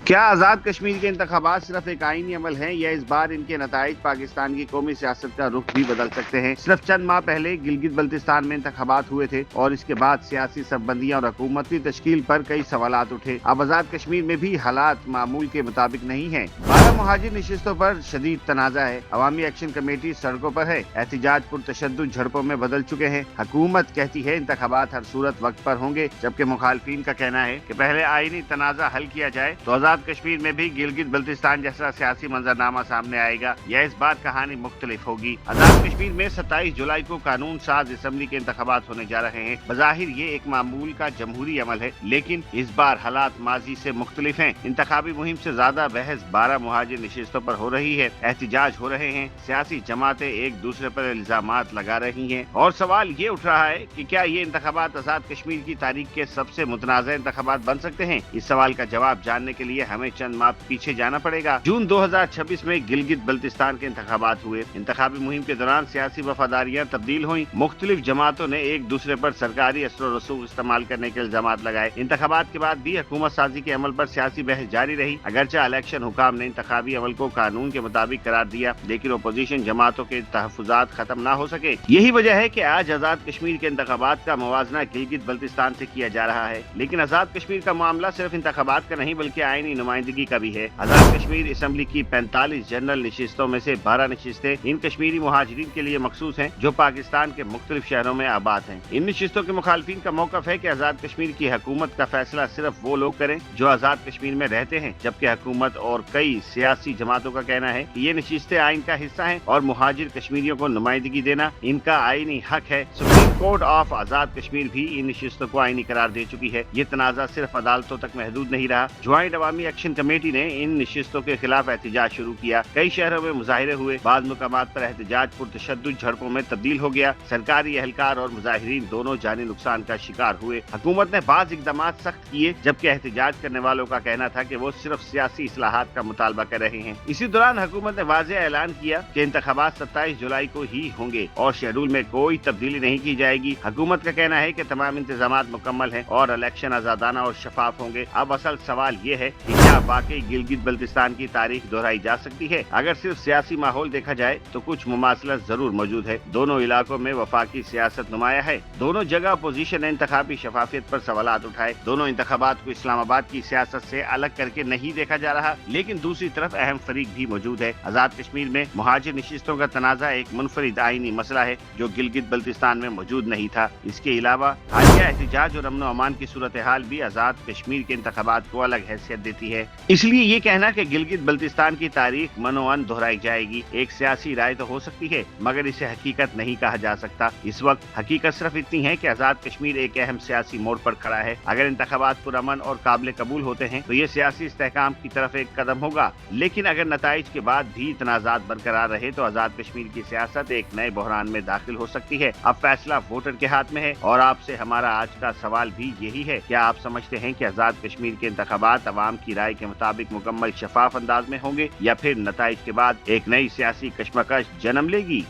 क्या आजाद कश्मीर के इंतखाबात सिर्फ एक आईनी अमल हैं या इस बार इनके नताइज पाकिस्तान की कौमी सियासत का रुख भी बदल सकते हैं? सिर्फ चंद माह पहले गिलगित बल्तिस्तान में इंतखाबात हुए थे और इसके बाद सियासी संबंधियां और हुकूमती तश्कील पर कई सवालात उठे। अब आजाद कश्मीर में भी हालात मामूल के मुताबिक नहीं है। 12 मुहाजिर नशिस्तों पर शदीद तनाजा है। अवामी एक्शन कमेटी सड़कों पर है। एहतजाज पुरतशद्दुद झड़पों में बदल चुके हैं। हुकूमत कहती है इंतखाबात हर सूरत वक्त पर होंगे, जबकि मुखालफिन का कहना है कि पहले आईनी तनाजा हल किया जाए तो आजाद कश्मीर में भी गिलगित बल्तिस्तान जैसा सियासी मंजरनामा सामने आएगा या इस बार कहानी मुख्तलिफ होगी। आजाद कश्मीर में 27 जुलाई को कानून साज असम्बली के इंतखाबात होने जा रहे हैं। बज़ाहिर ये एक मामूल का जमहूरी अमल है, लेकिन इस बार हालात माजी से मुख्तलिफ हैं। इंतखाबी मुहिम से ज्यादा बहस 12 मुहाजिर नशिस्तों पर हो रही है। एहतजाज हो रहे हैं। सियासी जमातें एक दूसरे पर इल्जामात लगा रही हैं और सवाल ये उठ रहा है कि क्या ये इंतखाबात आजाद कश्मीर की तारीख के सबसे मुतनाज़ा इंतखाबात बन सकते हैं? इस सवाल का जवाब जानने के लिए हमें चंद माह पीछे जाना पड़ेगा। जून 2026 में गिलगित बल्तिस्तान के इंतखाबात हुए। इंतखाबी मुहिम के दौरान सियासी वफादारियां तब्दील हुई। मुख्तलिफ जमातों ने एक दूसरे पर सरकारी असर रसूख इस्तेमाल करने के इल्जामात लगाए। इंतखाबात के बाद भी हुकूमत साजी के अमल पर सियासी बहस जारी रही। अगरचे इलेक्शन हुकाम ने इंतखाबी अमल को कानून के मुताबिक करार दिया, लेकिन अपोजिशन जमातों के तहफुजात खत्म न हो सके। यही वजह है कि आज आजाद कश्मीर के इंतखाबात का मुवाजना गिलगित बल्तिस्तान से किया जा रहा है। लेकिन आजाद कश्मीर का मामला सिर्फ इंतखाबात का नहीं बल्कि आईनी नुमाइंदगी का भी है। आजाद कश्मीर असम्बली की 45 जनरल नशिस्तों में से 12 नशिस्तें इन कश्मीरी मुहाजिरीन के लिए मखसूस हैं जो पाकिस्तान के मुख्तलिफ शहरों में आबाद हैं। इन नशिस्तों के मुखालफिन का मौकफ है कि आजाद कश्मीर की हुकूमत का फैसला सिर्फ वो लोग करें जो आजाद कश्मीर में रहते हैं, जबकि हुकूमत और कई सियासी जमातों का कहना है कि ये नशिस्तें आइन का हिस्सा हैं और मुहाजिर कश्मीरियों को नुमाइंदगी देना इनका आईनी हक है। सुप्रीम कोर्ट ऑफ आजाद कश्मीर भी इन नशिस्तों को आईनी करार दे चुकी है। ये तनाजा सिर्फ अदालतों तक महदूद नहीं रहा। ज्वाइंट अवामी एक्शन कमेटी ने इन नशिस्तों के खिलाफ एहतजाज शुरू किया। कई शहरों में मुजाहिरे हुए। बाद मुकामात पर एहतजाज पुरतशद्दुद झड़पों में तब्दील हो गया। सरकारी एहलकार और मुजाहिरीन दोनों जानी नुकसान का शिकार हुए। हुकूमत ने बाज़ इक़दामात सख्त किए, जबकि एहतजाज करने वालों का कहना था कि वो सिर्फ सियासी इस्लाहात का मुतालबा कर रहे हैं। इसी दौरान हुकूमत ने वाज़ेह ऐलान किया कि इंतखाबात 27 जुलाई को ही होंगे और शेड्यूल में कोई तब्दीली नहीं की जाएगी। हुकूमत का कहना है कि तमाम इंतजामात मुकम्मल हैं और इलेक्शन आजादाना और शफाफ होंगे। अब असल सवाल ये है कि क्या वाकई गिलगित बल्तिस्तान की तारीख दोहराई जा सकती है? अगर सिर्फ सियासी माहौल देखा जाए तो कुछ मुमासलत जरूर मौजूद है। दोनों इलाकों में वफाकी सियासत नुमाया है। दोनों जगह अपोजिशन ने इंतखाबी शफाफियत पर सवालात उठाए। दोनों इंतखाबात को इस्लामाबाद की सियासत से अलग करके नहीं देखा जा रहा, लेकिन दूसरी तरफ अहम फरीक भी मौजूद है। आजाद कश्मीर में मुहाजिर नशिस्तों का तनाजा एक मुनफरिद आईनी मसला है जो गिलगित बल्तिस्तान में मौजूद नहीं था। इसके अलावा हालिया एहतजाज और अमन अमान की सूरत हाल भी आजाद कश्मीर के इंतखाबात को अलग हैसियत देती है। इसलिए ये कहना कि गिलगित बल्तिस्तान की तारीख मनोअन दोहराई जाएगी एक सियासी राय तो हो सकती है, मगर इसे हकीकत नहीं कहा जा सकता। इस वक्त हकीकत सिर्फ इतनी है कि आजाद कश्मीर एक अहम सियासी मोड़ पर खड़ा है। अगर इंतखाबात पुरअमन और काबिल कबूल होते हैं तो ये सियासी इस्तेहकाम की तरफ एक कदम होगा, लेकिन अगर नताइज के बाद भी तनाजात बरकरार रहे तो आजाद कश्मीर की सियासत एक नए बहरान में दाखिल हो सकती है। अब फैसला वोटर के हाथ में है और आपसे हमारा आज का सवाल भी यही है, क्या आप समझते हैं कि आजाद कश्मीर के इंतखाबात अवाम की राय के मुताबिक मुकम्मल शफाफ अंदाज में होंगे या फिर नताइज के बाद एक नई सियासी कशमकश जन्म लेगी?